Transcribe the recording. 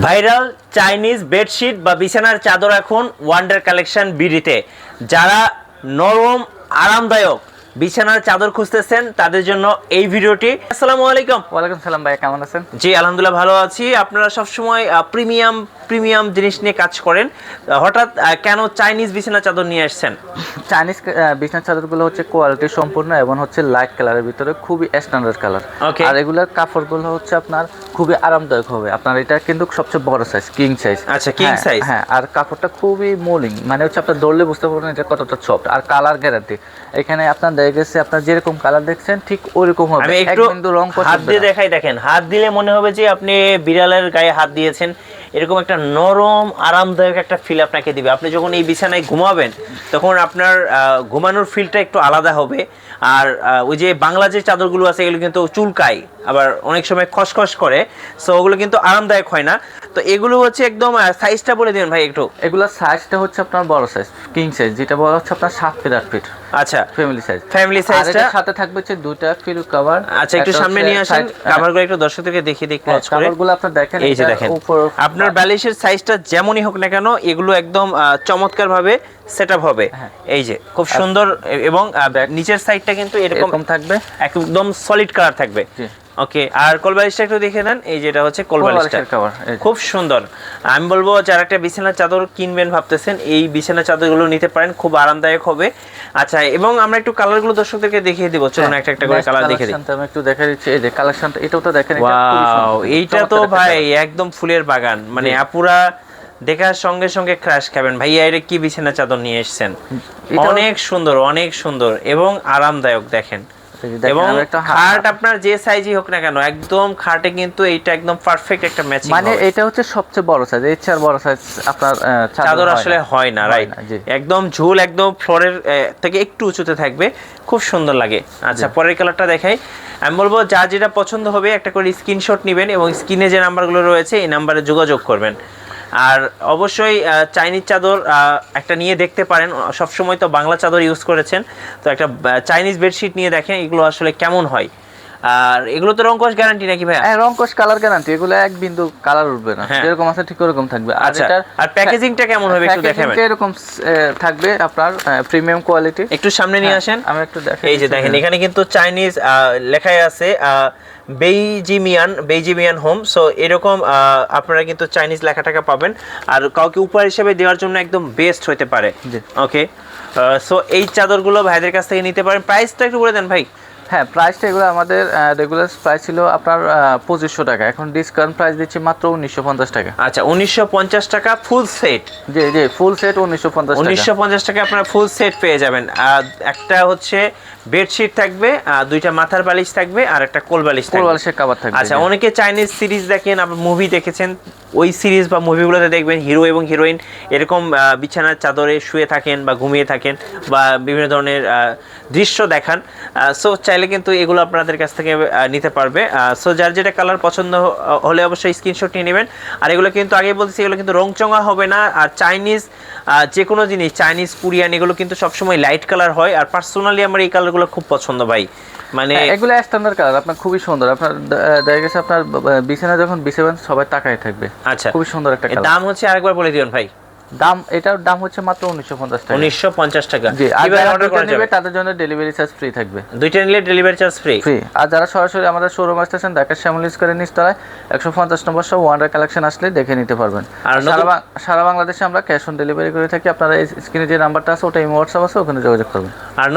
Viral Chinese bedsheet বা বিছানার চাদর এখন ওয়ান্ডার কালেকশন বিডিতে। যারা নরম আরামদায়ক বিছানার চাদর খুঁজতেছেন তাদের জন্য এই ভিডিওটি। আসসালামু আলাইকুম। ওয়ালাইকুম সালাম ভাই, কেমন আছেন? জি আলহামদুলিল্লাহ ভালো আছি। আপনারা সবসময় প্রিমিয়াম জিনিস নিয়ে কাজ করেন, হঠাৎ কেন চাইনিজ বিছানা চাদর নিয়ে আসছেন? চাইনিজ বিছানার চাদরগুলো হচ্ছে কোয়ালিটি সম্পূর্ণ এবং হচ্ছে লাইট কালারের ভিতরে খুবই স্ট্যান্ডার্ড কালার। আর এগুলোর কাপড়গুলো হচ্ছে আপনার খুবই আরামদায়ক হবে। আপনার এটা কিন্তু সবচেয়ে বড় সাইজ, কিং সাইজ। আচ্ছা, কিং সাইজ। হ্যাঁ, আর কাপড়টা খুবই মলিং, মানে হচ্ছে আপনার ধরলে বুঝতে পারবেন এটা কতটা সফট। আর কালার গ্যারান্টি এখানে আপনার দেখা গেছে, আপনার যেরকম কালার দেখছেন ঠিক ওইরকম হবে। আমি একটু হাত দিয়ে দেখাই, দেখেন হাত দিলে মনে হবে যে আপনি বিড়ালের গায়ে হাত দিয়েছেন। এরকম একটা নরম আরামদায়ক একটা ফিল আপনাকে দিবে। আপনি যখন এই বিছানায় ঘুমাবেন তখন আপনার ঘুমানোর ফিলটা একটু আলাদা হবে। আর ওই যে বাংলা যে চাদরগুলো আছে এগুলো কিন্তু চুলকায়, আবার অনেক সময় খসখস করে, সো ওগুলো কিন্তু আরামদায়ক হয় না। তো এগুলো হচ্ছে একদম সাইজটা বলে দিবেন ভাই একটু। এগুলোর সাইজটা হচ্ছে আপনার বড় সাইজ, কিং সাইজ, যেটা বলা হচ্ছে আপনার 7 ফিট 8 ফিট। আচ্ছা, ফ্যামিলি সাইজটা সাথে থাকবে হচ্ছে দুইটা ফিল কভার। আচ্ছা, একটু সামনে নিয়ে আসেন কভারগুলো, একটু দর্শকদেরকে দেখিয়ে দিই ক্লোজ করে। কভারগুলো আপনি দেখেন, এই যে দেখেন আপনার বালিশের সাইজটা যেমনই হোক না কেন এগুলো একদম চমৎকার ভাবে সেটআপ হবে। এই যে খুব সুন্দর, এবং নিচের সাইডটা কিন্তু এরকম থাকবে, একদম সলিড কালার থাকবে। ওকে, আর কোলবালিশটা একটু দেখে নেন। এই যেটা হচ্ছে কোলবালিশটা খুব সুন্দর। আমি বলবো যারা একটা বিছানার চাদর কিনবেন ভাবতেছেন, এই বিছানার চাদরগুলো নিতে পারেন, খুব আরামদায়ক হবে। আচ্ছা, এবং আমরা একটু কালারগুলো দর্শকদেরকে দেখিয়ে দেব। চলুন একটা একটা করে কালার দেখিয়ে দিই। আমি একটু দেখাই দিচ্ছি। এই যে কালেকশনটা, এটাও তো দেখেন। ওয়াও, এইটা তো ভাই একদম ফুলের বাগান, মানে আপুরা দেখার সঙ্গে সঙ্গে ক্রাশ খাবেন। ভাইয়া এটা কি বিছানা চাদর নিয়ে এসেছেন? অনেক সুন্দর, অনেক সুন্দর এবং আরামদায়ক। দেখেন, এবং খাট আপনার যে সাইজই হোক না কেন, একদম খাটে কিন্তু এইটা একদম পারফেক্ট একটা ম্যাচিং। মানে এটা হচ্ছে সবচেয়ে বড় সাইজ, এর চেয়ে বড় সাইজ আপনার চাদর আসলে হয় না, রাইট? একদম ঝুল, একদম ফ্লোরের থেকে একটু উঁচুতে থাকবে, খুব সুন্দর লাগে। আচ্ছা, পরের কালারটা দেখাই। আমি বলবো যা যেটা পছন্দ হবে একটা করে স্ক্রিনশট নেবেন এবং স্ক্রিনে যে নাম্বারগুলো রয়েছে এই নাম্বারে যোগাযোগ করবেন। আর অবশ্যই চাইনিজ চাদর একটা নিয়ে দেখতে পারেন। সবসময় তো বাংলা চাদর ইউজ করেছেন, তো একটা চাইনিজ বেডশিট নিয়ে দেখেন এগুলো আসলে কেমন হয়। আর এগুলো তো রংকশ গ্যারান্টি নাকি ভাই? হ্যাঁ, রংকশ কালার গ্যারান্টি। এগুলো এক বিন্দু কালার উঠবে না, যেরকম আছে ঠিক ওরকম থাকবে। আচ্ছা, আর প্যাকেজিংটা কেমন হবে একটু দেখাবেন। এরকম থাকবে আপনার প্রিমিয়াম কোয়ালিটি। একটু সামনে নিয়ে আসেন, আমি একটু দেখাই। এই যে দেখেন এখানে কিন্তু চাইনিজ লেখাই আছে, বেইজিমিয়ান হোম। সো এরকম আপনারা কিন্তু চাইনিজ লেখাটাকে পাবেন, আর কাউকে উপহার হিসেবে দেওয়ার জন্য একদম বেস্ট হতে পারে। ওকে, সো এই চাদরগুলো ভাইদের কাছ থেকে নিতে পারেন। প্রাইসটা একটু বলে দেন ভাই। হ্যাঁ, প্রাইসটা এগুলো আমাদের রেগুলার প্রাইস ছিল আপনার 2500 টাকা, এখন ডিসকাউন্ট প্রাইস দিচ্ছি মাত্র 1950 টাকা। আচ্ছা, 1950 টাকা ফুল সেট? জি জি, ফুল সেট 1950 টাকা আপনারা ফুল সেট পেয়ে যাবেন। একটা হচ্ছে বেডশিট থাকবে, দুইটা মাথার বালিশ থাকবে, আর একটা কোলবালিশের কভার থাকবে। আচ্ছা, অনেকে চাইনিজ সিরিজ দেখেন, আপনারা মুভি দেখেছেন, ওই সিরিজ বা মুভিগুলোতে দেখবেন হিরো এবং হিরোইন এরকম বিছানার চাদরে শুয়ে থাকেন বা ঘুমিয়ে থাকেন, বা বিভিন্ন ধরনের দৃশ্য দেখান। সো চাইলে কিন্তু এগুলো আপনাদের কাছ থেকে নিতে পারবে। সো যার যেটা কালার পছন্দ হলে অবশ্যই স্ক্রিনশট নিয়ে নেবেন। আর এগুলো কিন্তু আগে বলছি, এগুলো কিন্তু রংচঙা হবে না। আর চাইনিজ যে কোনো জিনিস, চাইনিজ কোরিয়ান, এগুলো কিন্তু সবসময় লাইট কালার হয়। আর পার্সোনালি আমার এই কালারগুলো খুব পছন্দ ভাই, মানে এগুলো স্ট্যান্ডার্ড কালার, আপনার খুবই সুন্দর। আপনার দেখা গেছে আপনার বিছানা যখন বিছাবেন সবাই তাকায় থাকবে। আচ্ছা, খুবই সুন্দর একটা কালার। দাম হচ্ছে আরেকবার বলে দিবেন ভাই। এটার দাম হচ্ছে মাত্র 1950 টাকা। 1950 টাকা। জি, আর যারা অর্ডার করা যাবে তাদের জন্য ডেলিভারি চার্জ ফ্রি থাকবে। দুইটা নিলে ডেলিভারি চার্জ ফ্রি। আর যারা সরাসরি আমাদের শোরুম আসতেছেন, ঢাকা শ্যামলী স্কয়ারের নিচতলায় 150 নম্বর সহ ওয়ান্ডার কালেকশন আসলে দেখে নিতে পারবেন। আর সারা বাংলাদেশে আমরা ক্যাশ অন ডেলিভারি করে থাকি। আপনারা এই স্ক্রিনে যে নাম্বারটা আছে ওটা ইমো হোয়াটসঅ্যাপ আছে, ওখানে যোগাযোগ করবেন। আর